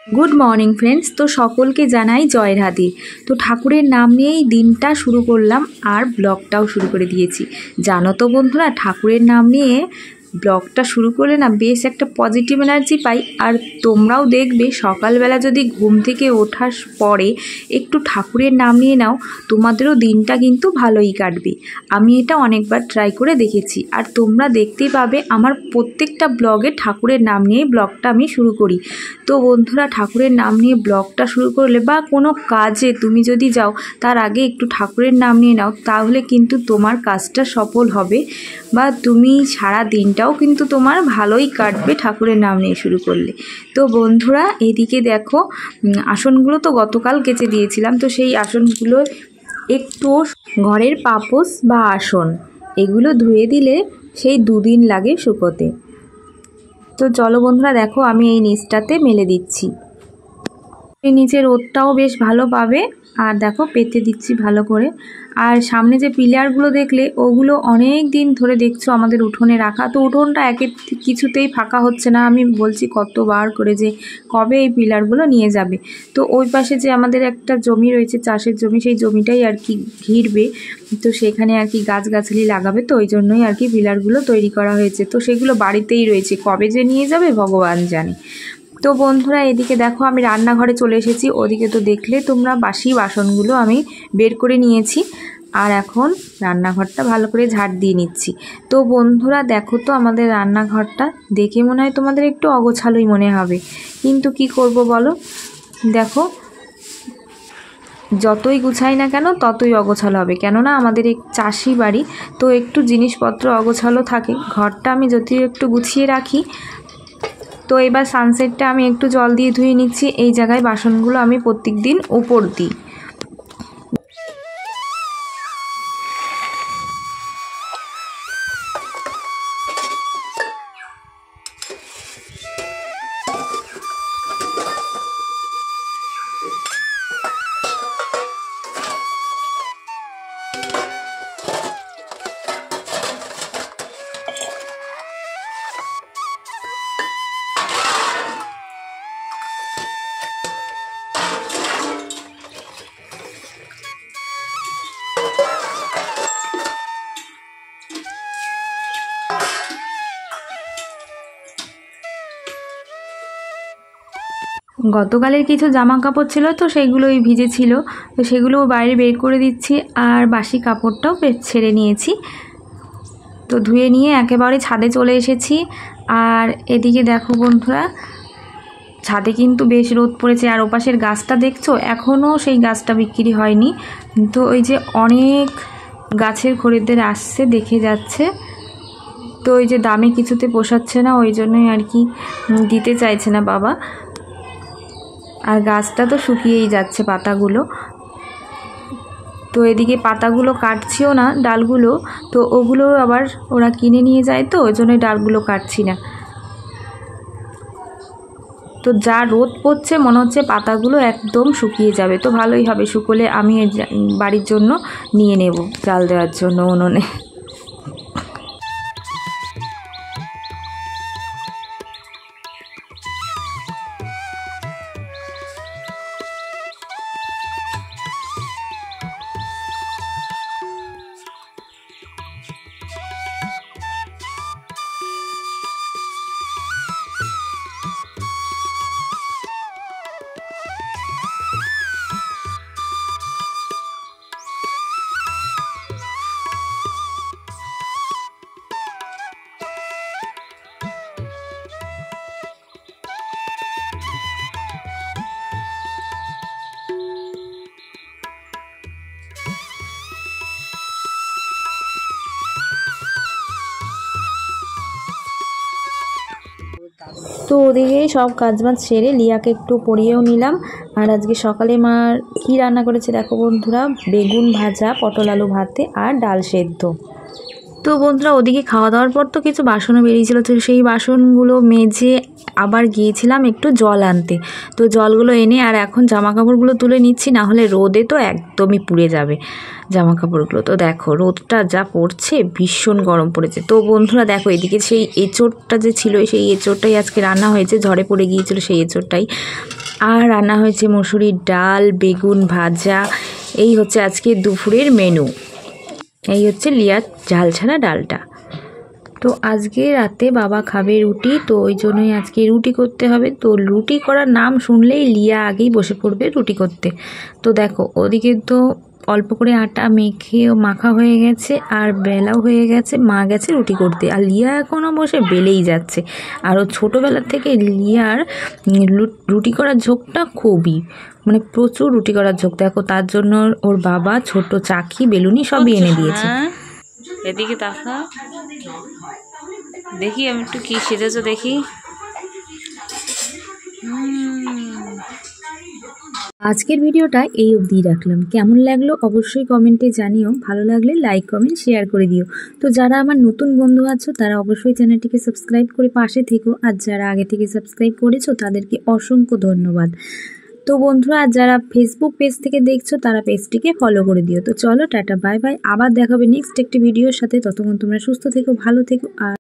Good morning friends. তো সকলকে জানাই জয় রাধে। তো ঠাকুরের নাম নিয়েই দিনটা শুরু করলাম আর ব্লগটাও শুরু করে দিয়েছি। জানো তো বন্ধুরা, ঠাকুরের নাম নিয়ে ব্লগটা শুরু করলে না বেশ একটা পজিটিভ এনার্জি পাই। আর তোমরাও দেখবে সকালবেলা যদি ঘুম থেকে ওঠার পরে একটু ঠাকুরের নাম নিয়ে নাও, তোমাদেরও দিনটা কিন্তু ভালোই কাটবে। আমি এটা অনেকবার ট্রাই করে দেখেছি, আর তোমরা দেখতেই পাবে আমার প্রত্যেকটা ব্লগে ঠাকুরের নাম নিয়ে ব্লগটা আমি শুরু করি। তো বন্ধুরা, ঠাকুরের নাম নিয়ে ব্লগটা শুরু করলে বা কোনো কাজে তুমি যদি যাও তার আগে একটু ঠাকুরের নাম নিয়ে নাও, তাহলে কিন্তু তোমার কাজটা সফল হবে বা তুমি সারা দিনটাও কিন্তু তোমার ভালোই কাটবে ঠাকুরের নাম নিয়ে শুরু করলে। তো বন্ধুরা, এদিকে দেখো আসনগুলো তো গতকাল কেচে দিয়েছিলাম, তো সেই আসনগুলো একটু ঘরের পাপোশ বা আসন এগুলো ধুয়ে দিলে সেই 2 দিন লাগে শুকোতে। তো চলো বন্ধুরা, দেখো আমি এই নিচটাতে মেলে দিচ্ছি। এই নিচের রোদটাও বেশ ভালো পাবে, আর দেখো পেতে দিচ্ছি ভালো করে। আর সামনে যে পিলারগুলো দেখলে ওগুলো অনেক দিন ধরে দেখছো আমাদের উঠোনে রাখা, তো উঠোনটা কিছুতেই ফাঁকা হচ্ছে না। আমি বলছি কতবার করে যে কবে এই পিলারগুলো নিয়ে যাবে। তো ওই পাশে যে আমাদের একটা জমি রয়েছে, চাষের জমি, সেই জমিটাই আর কি ঘিরবে, তো সেখানে আর কি গাছগাছালি লাগাবে, তো ওই জন্যই আর কি পিলারগুলো তৈরি করা হয়েছে। তো সেগুলো বাড়িতেই রয়েছে, কবে যে নিয়ে যাবে ভগবান জানে। তো বন্ধুরা, এদিকে দেখো আমি রান্নাঘরে চলে এসেছি। ওদিকে তো দেখলে তোমরা বাসি বাসনগুলো আমি বের করে নিয়েছি, আর এখন রান্নাঘরটা ভালো করে ঝাড় দিয়ে নিচ্ছি। তো বন্ধুরা দেখো তো, আমাদের রান্নাঘরটা দেখে মনে হয় তোমাদের একটু অগোছালোই মনে হবে, কিন্তু কি করব বলো, দেখো যতই গুছাই না কেন ততই অগোছালো হবে, কেননা আমাদের এক চাষি বাড়ি, তো একটু জিনিসপত্র অগোছালো থাকে। ঘরটা আমি যদিও একটু গুছিয়ে রাখি। তো এবার সানসেটটা আমি একটু জল দিয়ে ধুয়ে নিচ্ছি। এই জায়গায় বাসনগুলো আমি প্রত্যেক দিন উপর দিই। গতকালের কিছু জামা কাপড় ছিল, তো সেইগুলোই ভিজে ছিল, তো সেগুলো বাইরে বের করে দিচ্ছি। আর বাসি কাপড়টাও ছেড়ে নিয়েছি, তো ধুয়ে নিয়ে একেবারে ছাদে চলে এসেছি। আর এদিকে দেখো বন্ধুরা, ছাদে কিন্তু বেশ রোদ পড়েছে। আর ওপাশের গাছটা দেখছো, এখনও সেই গাছটা বিক্রি হয়নি। তো ওই যে অনেক গাছের খরিদ্দার আসছে, দেখে যাচ্ছে, তো ওই যে দামে কিছুতে পোষাচ্ছে না, ওই জন্যই আর কি দিতে চাইছে না বাবা। আর গাছটা তো শুকিয়েই যাচ্ছে পাতাগুলো। তো এদিকে পাতাগুলো কাটছিও না, ডালগুলো, তো ওগুলো আবার ওরা কিনে নিয়ে যায়, তো ওই জন্যই ডালগুলো কাটছি না। তো যা রোদ পড়ছে মনে হচ্ছে পাতাগুলো একদম শুকিয়ে যাবে, তো ভালোই হবে শুকোলে। আমি বাড়ির জন্য নিয়ে নেব চাল দেওয়ার জন্য উনুনে। তো ওদিকে সব কাজবাজ সেরে লিয়াকে একটু পরিয়েও নিলাম। আর আজকে সকালে মা কী রান্না করেছে দেখো বন্ধুরা, বেগুন ভাজা, পটল আলু ভাতে আর ডাল সেদ্ধ। তো বন্ধুরা ওদিকে খাওয়া দাওয়ার পর তো কিছু বাসনও বেরিয়েছিল, তো সেই বাসনগুলো মেজে আবার গিয়েছিলাম একটু জল আনতে। তো জলগুলো এনে আর এখন জামা কাপড়গুলো তুলে নিচ্ছি, না হলে রোদে তো একদমই পুড়ে যাবে জামা কাপড়গুলো। তো দেখো রোদটা যা পড়ছে, ভীষণ গরম পড়েছে। তো বন্ধুরা দেখো এদিকে সেই এঁচোড়টা যে ছিল, সেই এঁচোড়টাই আজকে রান্না হয়েছে, ঝড়ে পড়ে গিয়েছিল সেই এঁচোড়টাই। আর রান্না হয়েছে মসুরির ডাল, বেগুন ভাজা। এই হচ্ছে আজকে দুপুরের মেনু। এই হচ্ছে লিয়ার ঝাল ছাড়া ডালটা। তো আজকে রাতে বাবা খাবে রুটি, তো ওই জন্যই আজকে রুটি করতে হবে। তো রুটি করার নাম শুনলেই লিয়া আগেই বসে পড়বে রুটি করতে। তো দেখো ওদিকে তো অল্প করে আটা মাখা হয়ে গেছে, আর বেলাও হয়ে গেছে, মা গেছে রুটি করতে, আর লিয়া এখনও বসে বেলেই যাচ্ছে। আর ও ছোটোবেলার থেকে লিয়ার রুটি করার ঝোঁকটা খুবই, মানে প্রচুর রুটি করার ঝোঁক। দেখো তার জন্য ওর বাবা ছোট চাকি বেলুনি সবই এনে দিয়েছে। এদিকে তাকা, দেখি আমি একটু কি সেজেছো দেখি। আজকের ভিডিওটা এই অবধি রাখলাম, কেমন লাগলো অবশ্যই কমেন্টে জানিও, ভালো লাগলে লাইক কমেন্ট শেয়ার করে দিও। তো যারা আমার নতুন বন্ধু আছো তারা অবশ্যই চ্যানেলটিকে সাবস্ক্রাইব করে পাশে থেকো, আর যারা আগে থেকে সাবস্ক্রাইব করেছো তাদেরকে অসংখ্য ধন্যবাদ। তো বন্ধুরা আর যারা ফেসবুক পেজ থেকে দেখছো তারা পেজটিকে ফলো করে দিও। তো চলো টাটা বাই বাই, আবার দেখাবে নেক্সট একটি ভিডিওর সাথে। ততক্ষণ তোমরা সুস্থ থেকো, ভালো থেকো। আর